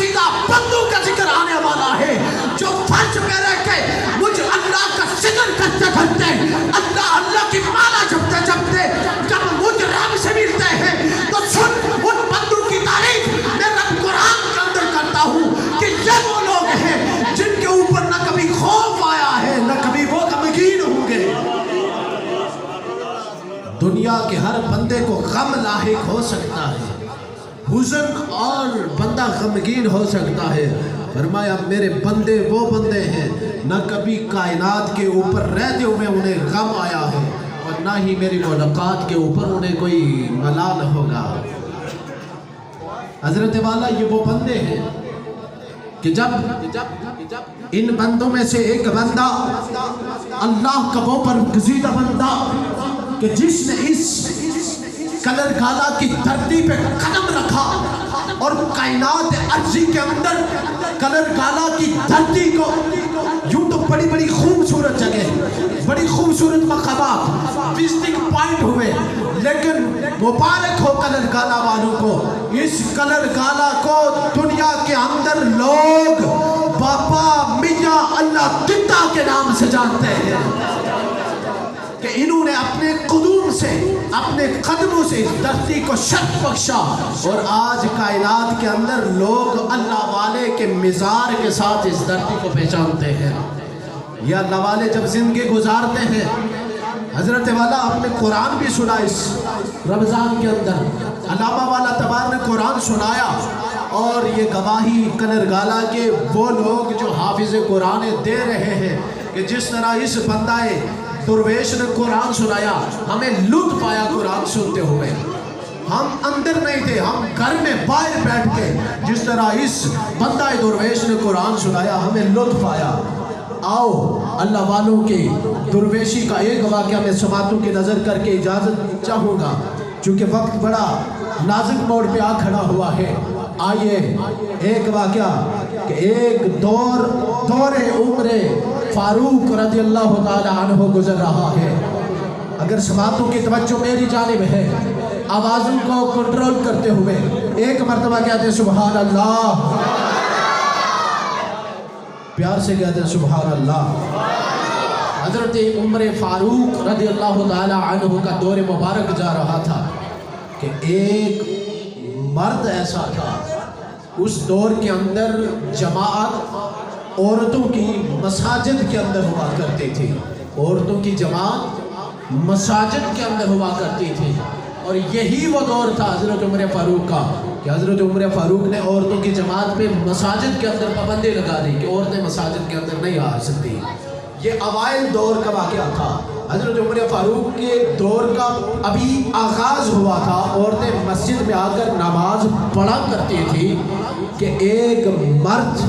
گزیدہ بندوں کا ذکر آنے والا ہے، جو فرش پہ رہ کے مجھ اللہ کا ذکر کرتے کرتے، اللہ کی مالا جپتے جپتے جب مجھ رب سے ملتے ہیں تو سن ان بندوں کی تعریف میں رب قرآن کے اندر کرتا ہوں کہ یہ وہ لوگ ہیں جن کے اوپر نہ کبھی خوف آیا ہے نہ کبھی وہ غمگین ہوں گے۔ دنیا کے ہر بندے کو غم لاحق ہو سکتا ہے، حزن اور بندہ غمگین ہو سکتا ہے۔ فرمایا میرے بندے وہ بندے ہیں نہ کبھی کائنات کے اوپر رہتے ہوئے انہیں غم آیا ہے اور نہ ہی میری ملاقات کے اوپر انہیں کوئی ملال ہوگا۔ حضرت والا یہ وہ بندے ہیں کہ جب ان بندوں میں سے ایک بندہ، اللہ کا وہ برگزیدہ بندہ کہ جس نے اس کلر گالا کی دھرتی پہ قدم رکھا اور کائنات ارضی کے اندر کلر گالا کی دھرتی کو یوں تو بڑی بڑی خوبصورت جگہ، بڑی خوبصورت مقامات وزٹنگ پوائنٹ ہوئے، لیکن مبارک ہو کلر گالا والوں کو، اس کلر گالا کو دنیا کے اندر لوگ بابا میاں اللہ تتا کے نام سے جانتے ہیں کہ انہوں نے اپنے قدوم سے، اپنے قدموں سے اس دھرتی کو شک بخشا، اور آج کائنات کے اندر لوگ اللہ والے کے مزار کے ساتھ اس دھرتی کو پہچانتے ہیں۔ یہ اللہ والے جب زندگی گزارتے ہیں، حضرت والا آپ نے قرآن بھی سنا اس رمضان کے اندر، علامہ والا تبار نے قرآن سنایا، اور یہ گواہی کلر گالا کے وہ لوگ جو حافظ قرآن دے رہے ہیں کہ جس طرح اس بندہ درویش نے قرآن سنایا، ہمیں لطف آیا قرآن سنتے ہوئے، ہم اندر نہیں تھے، ہم گھر میں باہر بیٹھ کے جس طرح اس بندہ درویش نے قرآن سنایا ہمیں لطف آیا۔ آؤ اللہ والوں کے درویشی کا ایک واقعہ میں سماعتوں کی نظر کر کے اجازت چاہوں گا، چونکہ وقت بڑا نازک موڑ پہ آ کھڑا ہوا ہے۔ آئیے ایک واقعہ کہ ایک دور عمر فاروق رضی اللہ تعالی عنہ گزر رہا ہے۔ اگر سماعتوں کی توجہ میری جانب ہے، آوازوں کو کنٹرول کرتے ہوئے ایک مرتبہ کہتے ہیں سبحان اللہ، پیار سے کہتے ہیں سبحان اللہ۔ حضرت عمر فاروق رضی اللہ تعالی عنہ کا دور مبارک جا رہا تھا کہ ایک مرد ایسا تھا، اس دور کے اندر جماعت عورتوں کی مساجد کے اندر ہوا کرتی تھی، عورتوں کی جماعت مساجد کے اندر ہوا کرتی تھی، اور یہی وہ دور تھا حضرت عمر فاروق کا کہ حضرت عمر فاروق نے عورتوں کی جماعت پہ مساجد کے اندر پابندی لگا دی کہ عورتیں مساجد کے اندر نہیں آ سکتی۔ یہ اوائل دور کا واقعہ تھا، حضرت عمر فاروق کے دور کا ابھی آغاز ہوا تھا، عورتیں مسجد میں آ کر نماز پڑھا کرتی تھی کہ ایک مرد،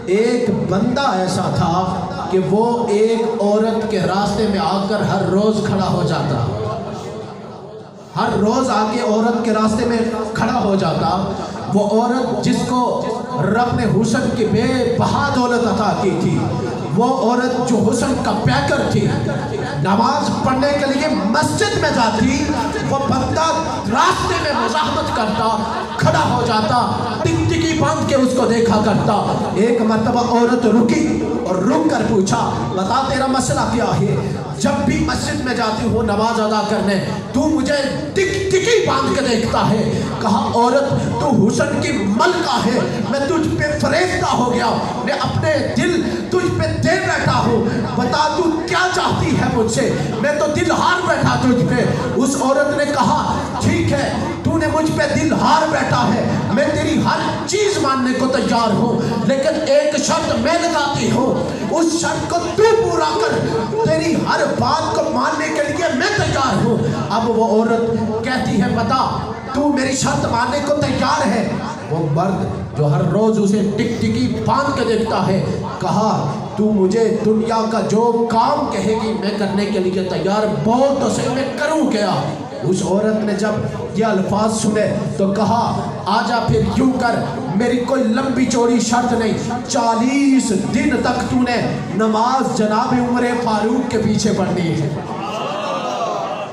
ایک بندہ ایسا تھا کہ وہ ایک عورت کے راستے میں آ کر ہر روز کھڑا ہو جاتا، ہر روز آ کے عورت کے راستے میں کھڑا ہو جاتا۔ وہ عورت جس کو رب نے حسن کی بے بہا دولت عطا کی تھی، وہ عورت جو حسن کا پیکر تھی، نماز پڑھنے کے لیے مسجد میں جاتی، وہ بندہ راستے میں مزاحمت کرتا، کھڑا ہو جاتا، ٹکٹکی باندھ کے اس کو دیکھا کرتا۔ ایک مرتبہ عورت رکی اور رک کر پوچھا بتا تیرا مسئلہ کیا ہے؟ جب بھی مسجد میں جاتی ہوں نماز ادا کرنے تو مجھے ٹکٹکی باندھ کے دیکھتا ہے۔ کہا عورت تو حسن کی ملکہ ہے، میں تجھ پہ فریفتہ ہو گیا، میں اپنے دل تجھ پہ دے بیٹھا ہوں، بتا تو کیا چاہتی ہے مجھ سے، میں تو دل ہار بیٹھا تجھ پہ۔ اس عورت نے کہا ٹھیک ہے تو نے مجھ پہ دل ہار بیٹھا ہے، میں تیری ہر چیز ماننے کو تیار ہوں، لیکن ایک شرط میں لگاتی ہوں، اس شرط کو تو پورا کر، تیری ہر بات کو ماننے کے لیے میں تیار ہوں۔ اب وہ عورت کہتی ہے بتا تو میری شرط ماننے کو تیار ہے؟ وہ مرد جو ہر روز اسے ٹکٹکی باندھ کے دیکھتا ہے کہا تو مجھے دنیا کا جو کام کہے گی میں کرنے کے لیے تیار، بول تو صحیح میں کروں کیا؟ اس عورت نے جب یہ الفاظ سنے تو کہا آجا پھر یوں کر، میری کوئی لمبی چوڑی شرط نہیں، 40 دن تک تو نے نماز جناب عمر فاروق کے پیچھے پڑھنی ہے،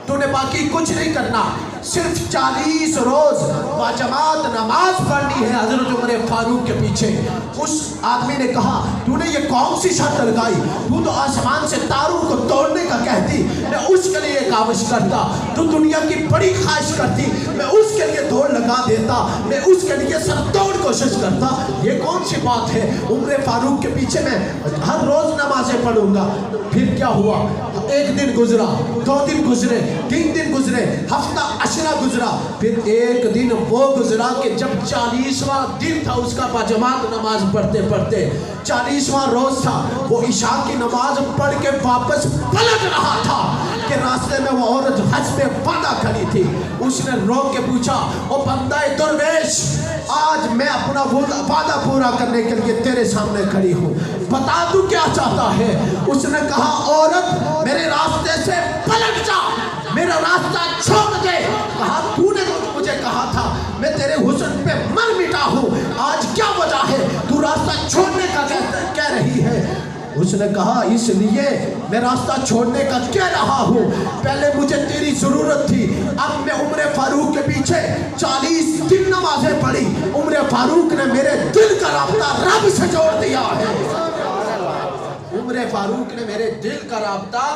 تو نے باقی کچھ نہیں کرنا، صرف 40 روز باجماعت نماز پڑھنی ہے حضرت عمر فاروق کے پیچھے۔ اس آدمی نے کہا تو نے یہ کون سی شرط لگائی؟ تو تو آسمان سے تاروں کو توڑنے کا کہتی، میں اس کے لیے کاوش کرتا۔ تو دنیا کی بڑی خواہش کرتی، میں اس کے لیے دوڑ لگا دیتا، میں اس کے لیے سر توڑ کوشش کرتا۔ یہ کون سی بات ہے؟ عمر فاروق کے پیچھے میں ہر روز نمازیں پڑھوں گا۔ پھر کیا ہوا؟ ایک دن گزرا، 2 دن گزرے، 3 دن گزرے، ہفتہ عشرہ گزرا، پھر ایک دن وہ گزرا کہ جب 40واں دن تھا اس کا باجماعت نماز پڑھتے پڑھتے، 40واں روز تھا، وہ عشاء کی نماز پڑھ کے واپس پلٹ رہا تھا کہ راستے میں وہ عورت حسب وعدہ کھڑی تھی۔ اس نے روک کے پوچھا، او بندہ درویش، آج میں اپنا وعدہ پورا کرنے کے لیے تیرے سامنے کھڑی ہوں، بتا تو کیا چاہتا ہے؟ اس نے کہا، عورت میرے راستے سے پلٹ جا، میرا راستہ چھوڑ دے۔ کہا تو نے تو مجھے کہا تھا میں تیرے حسن پہ مر مٹا ہوں، آج کیا وجہ ہے تو راستہ چھوڑنے کا کہہ رہی ہے؟ اس نے کہا اس لیے میں راستہ چھوڑنے کا کہہ رہا ہوں، پہلے مجھے تیری ضرورت تھی، اب میں عمر فاروق کے پیچھے 40 دن نمازیں پڑھی، عمر فاروق نے میرے دل کا رابطہ رب سے جوڑ دیا ہے۔ عمر فاروق نے میرے دل کا رابطہ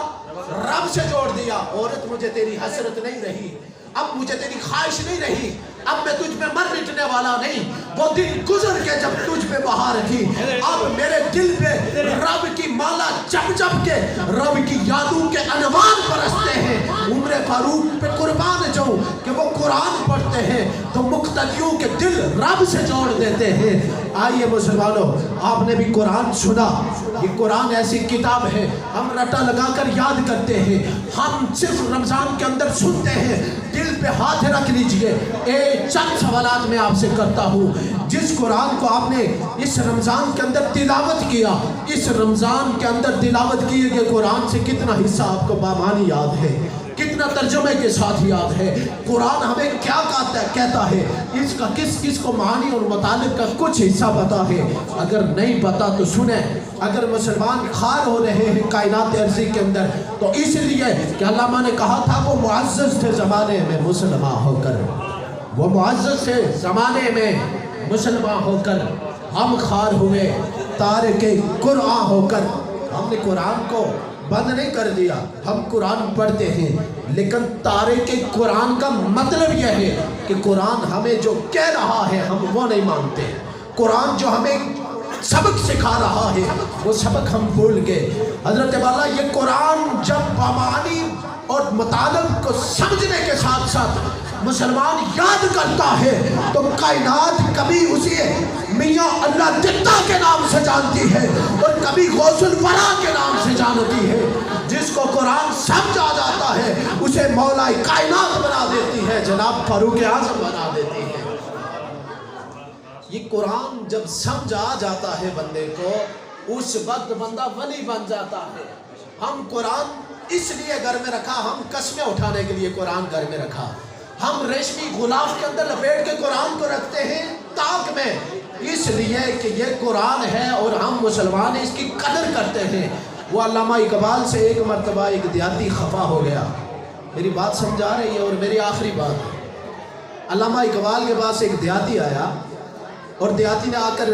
رب سے جوڑ دیا۔ عورت مجھے تیری حسرت نہیں رہی، اب مجھے تیری خواہش نہیں رہی، اب میں تجھ پہ مر مٹنے والا نہیں۔ وہ دن گزر کے جب تجھ پہ بہار تھی، اب میرے دل پہ رب کی مالا جب جب کے رب کی یادوں کے انوار برستے ہیں۔ عمر فاروق پہ قربان جاؤں کہ وہ قرآن پڑھتے ہیں تو مقتدیوں کے دل رب سے جوڑ دیتے ہیں۔ آئیے مسلمانوں، آپ نے بھی قرآن سنا، یہ قرآن ایسی کتاب ہے ہم رٹا لگا کر یاد کرتے ہیں، ہم صرف رمضان کے اندر سنتے ہیں۔ دل پہ ہاتھ رکھ لیجئے، چند سوالات میں آپ سے کرتا ہوں۔ جس قرآن کو آپ نے اس رمضان کے اندر تلاوت کیا، اس رمضان کے اندر تلاوت کیے گئے قرآن سے کتنا حصہ آپ کو بامانی یاد ہے، کتنا ترجمے کے ساتھ یاد ہے؟ قرآن ہمیں کیا کہتا ہے، اس کا کس کس کو معانی اور مطالب کا کچھ حصہ پتا ہے؟ اگر نہیں پتا تو سنیں۔ اگر مسلمان خوار ہو رہے ہیں کائنات ارضی کے اندر تو اس لیے کہ علامہ نے کہا تھا وہ معزز تھے زمانے میں مسلمان ہو کر، وہ معزز تھے زمانے میں مسلمان ہو کر، ہم خوار ہوئے تارک قرآن ہو کر۔ ہم نے قرآن کو بند نہیں کر دیا، ہم قرآن پڑھتے ہیں، لیکن تارک قرآن کا مطلب یہ ہے کہ قرآن ہمیں جو کہہ رہا ہے ہم وہ نہیں مانتے، قرآن جو ہمیں سبق سکھا رہا ہے وہ سبق ہم بھول گئے۔ حضرت والا یہ قرآن جب بامانی اور مطالب کو سمجھنے کے ساتھ ساتھ مسلمان یاد کرتا ہے تو کائنات کبھی اسے میاں اللہ دتا کے نام سے جانتی ہے اور کبھی غوث الورا کے نام سے جانتی ہے۔ جس کو قرآن سمجھ آ جاتا ہے اسے مولا کائنات بنا دیتی ہے، جناب فاروق اعظم بنا دیتی ہے۔ یہ قرآن جب سمجھ آ جاتا ہے بندے کو، اس وقت بندہ ولی بن جاتا ہے۔ ہم قرآن اس لیے گھر میں رکھا، ہم قسمیں اٹھانے کے لیے قرآن گھر میں رکھا، ہم ریشمی غلاف کے اندر لپیٹ کے قرآن کو رکھتے ہیں تاک میں، اس لیے کہ یہ قرآن ہے اور ہم مسلمان اس کی قدر کرتے ہیں۔ وہ علامہ اقبال سے ایک مرتبہ ایک دیہاتی خفا ہو گیا، میری بات سمجھ آ رہی ہے؟ اور میری آخری بات، علامہ اقبال کے پاس ایک دیہاتی آیا اور دیہاتی نے آ کر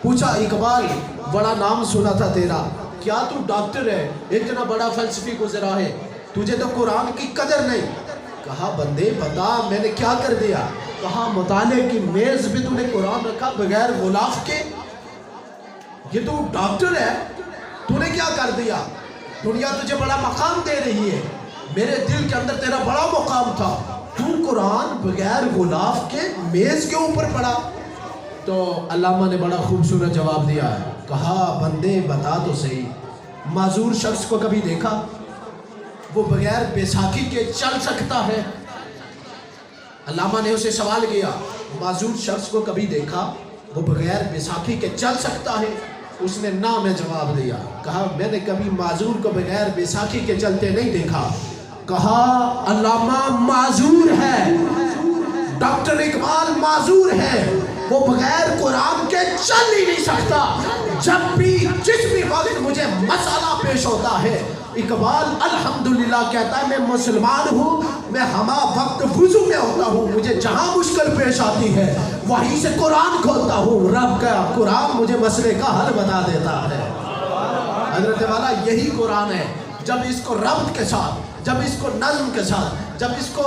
پوچھا، اقبال بڑا نام سنا تھا تیرا، کیا تو ڈاکٹر ہے، اتنا بڑا فلسفی گزرا ہے، تجھے تو قرآن کی قدر نہیں؟ کہا بندے بتا میں نے کیا کر دیا؟ کہا مطالعے کی میز پہ تو نے قرآن رکھا بغیر غلاف کے، یہ تو ڈاکٹر ہے، تو نے کیا کر دیا؟ دنیا تجھے بڑا مقام دے رہی ہے، میرے دل کے اندر تیرا بڑا مقام تھا، تو قرآن بغیر غلاف کے میز کے اوپر پڑھا؟ تو علامہ نے بڑا خوبصورت جواب دیا ہے، کہا بندے بتا تو صحیح، معذور شخص کو کبھی دیکھا وہ بغیر بیساکھی کے چل سکتا ہے؟ علامہ نے اسے سوال کیا، معذور شخص کو کبھی دیکھا وہ بغیر بیساکھی کے چل سکتا ہے؟ اس نے نہ میں جواب دیا، کہا میں نے کبھی معذور کو بغیر بیساکھی کے چلتے نہیں دیکھا۔ کہا علامہ معذور ہے، ڈاکٹر اقبال معذور ہے، وہ بغیر قرآن کے چل ہی نہیں سکتا۔ جب بھی جس بھی وقت مجھے مسئلہ پیش ہوتا ہے اقبال الحمدللہ کہتا ہے میں مسلمان ہوں، میں ہما وقت وضو میں ہوتا ہوں، مجھے جہاں مشکل پیش آتی ہے وہیں سے قرآن کھولتا ہوں، رب کا قرآن مجھے مسئلے کا حل بتا دیتا ہے۔ حضرت والا یہی قرآن ہے، جب اس کو ربط کے ساتھ، جب اس کو نظم کے ساتھ، جب اس کو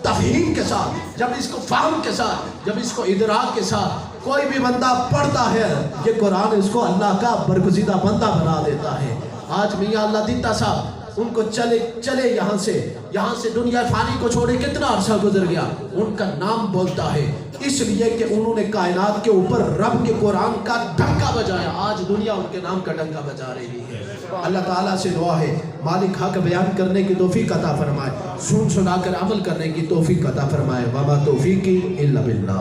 تفہیم کے ساتھ، جب اس کو فہم کے ساتھ، جب اس کو ادراک کے ساتھ کوئی بھی بندہ پڑھتا ہے، یہ قرآن اس کو اللہ کا برگزیدہ بندہ بنا دیتا ہے۔ آج میاں اللہ دیتا صاحب ان کو چلے یہاں سے دنیا فانی کو چھوڑے کتنا عرصہ گزر گیا، ان کا نام بولتا ہے اس لیے کہ انہوں نے کائنات کے اوپر رب کے قرآن کا ڈنکا بجایا۔ آج دنیا ان کے نام کا ڈنکا بجا رہی ہے۔ اللہ تعالیٰ سے دعا ہے مالک حق بیان کرنے کی توفیق عطا فرمائے، سن سنا کر عمل کرنے کی توفیق عطا فرمائے۔ وما توفیقی الا باللہ۔